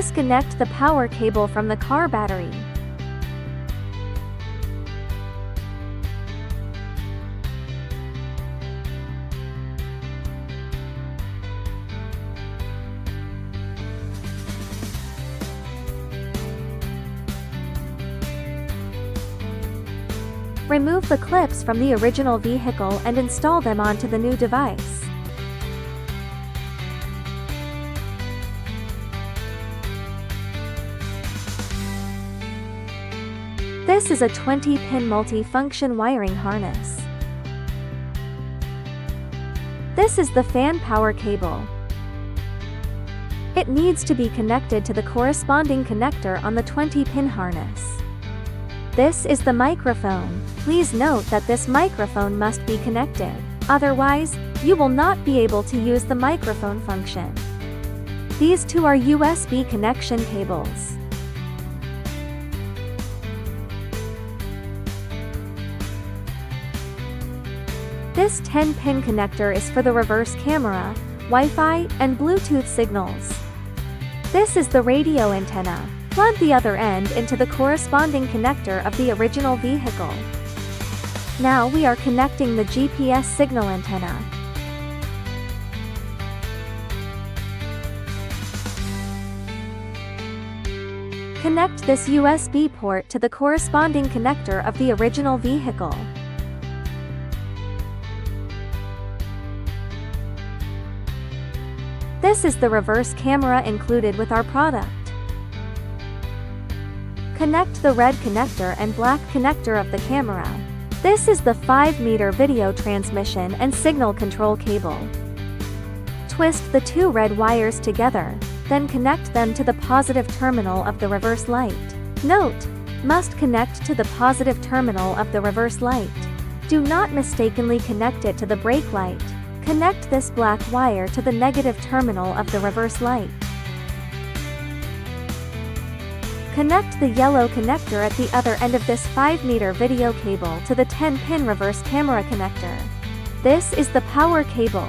Disconnect the power cable from the car battery. Remove the clips from the original vehicle and install them onto the new device. This is a 20-pin multi-function wiring harness. This is the fan power cable. It needs to be connected to the corresponding connector on the 20-pin harness. This is the microphone. Please note that this microphone must be connected. Otherwise, you will not be able to use the microphone function. These two are USB connection cables. This 10-pin connector is for the reverse camera, Wi-Fi, and Bluetooth signals. This is the radio antenna. Plug the other end into the corresponding connector of the original vehicle. Now we are connecting the GPS signal antenna. Connect this USB port to the corresponding connector of the original vehicle. This is the reverse camera included with our product. Connect the red connector and black connector of the camera. This is the 5-meter video transmission and signal control cable. Twist the two red wires together, then connect them to the positive terminal of the reverse light. Note: must connect to the positive terminal of the reverse light. Do not mistakenly connect it to the brake light. Connect this black wire to the negative terminal of the reverse light. Connect the yellow connector at the other end of this 5-meter video cable to the 10-pin reverse camera connector. This is the power cable.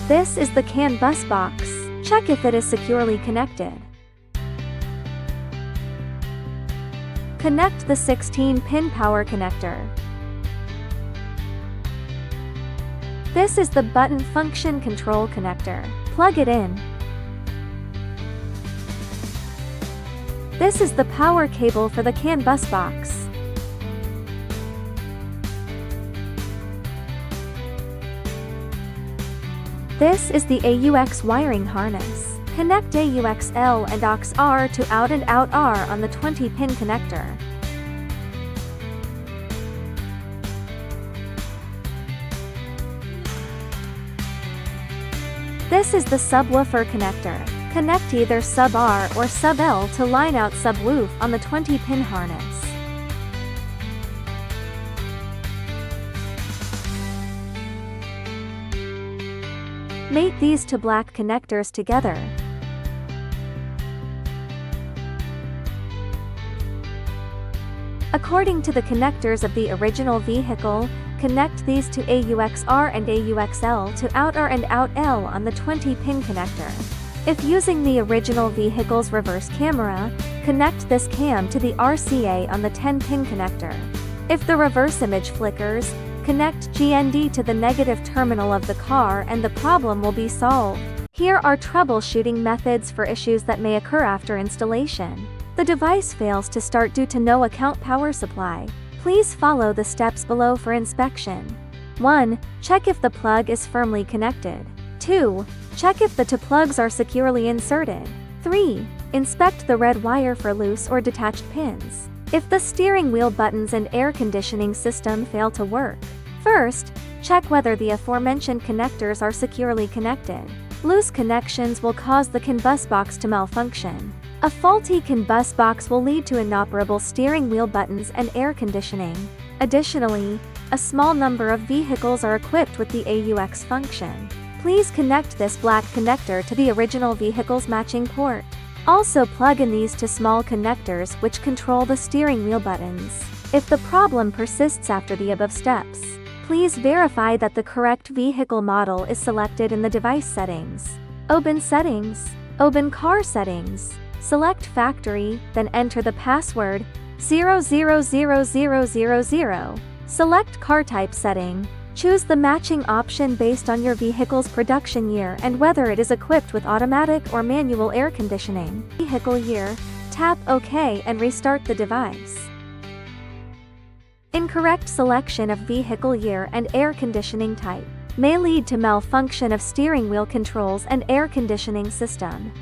This is the CAN bus box. Check if it is securely connected. Connect the 16-pin power connector. This is the button function control connector. Plug it in. This is the power cable for the CAN bus box. This is the AUX wiring harness. Connect AUX L and AUX R to out and out R on the 20-pin connector. This is the subwoofer connector. Connect either sub R or sub L to line out subwoof on the 20-pin harness. Mate these two black connectors together. According to the connectors of the original vehicle, connect these to AUX R and AUX L to out R and out L on the 20-pin connector. If using the original vehicle's reverse camera, connect this cam to the RCA on the 10-pin connector. If the reverse image flickers, connect GND to the negative terminal of the car and the problem will be solved. Here are troubleshooting methods for issues that may occur after installation. The device fails to start due to no account power supply. Please follow the steps below for inspection. 1. Check if the plug is firmly connected. 2. Check if the two plugs are securely inserted. 3. Inspect the red wire for loose or detached pins. If the steering wheel buttons and air conditioning system fail to work. First, check whether the aforementioned connectors are securely connected. Loose connections will cause the CAN bus box to malfunction. A faulty CAN bus box will lead to inoperable steering wheel buttons and air conditioning. Additionally, a small number of vehicles are equipped with the AUX function. Please connect this black connector to the original vehicle's matching port. Also plug in these two small connectors which control the steering wheel buttons. If the problem persists after the above steps, please verify that the correct vehicle model is selected in the device settings. Open Settings. Open car settings. Select factory, then enter the password 000000. Select car type setting. Choose the matching option based on your vehicle's production year and whether it is equipped with automatic or manual air conditioning. Vehicle year. Tap OK and restart the device. Incorrect selection of vehicle year and air conditioning type may lead to malfunction of steering wheel controls and air conditioning system.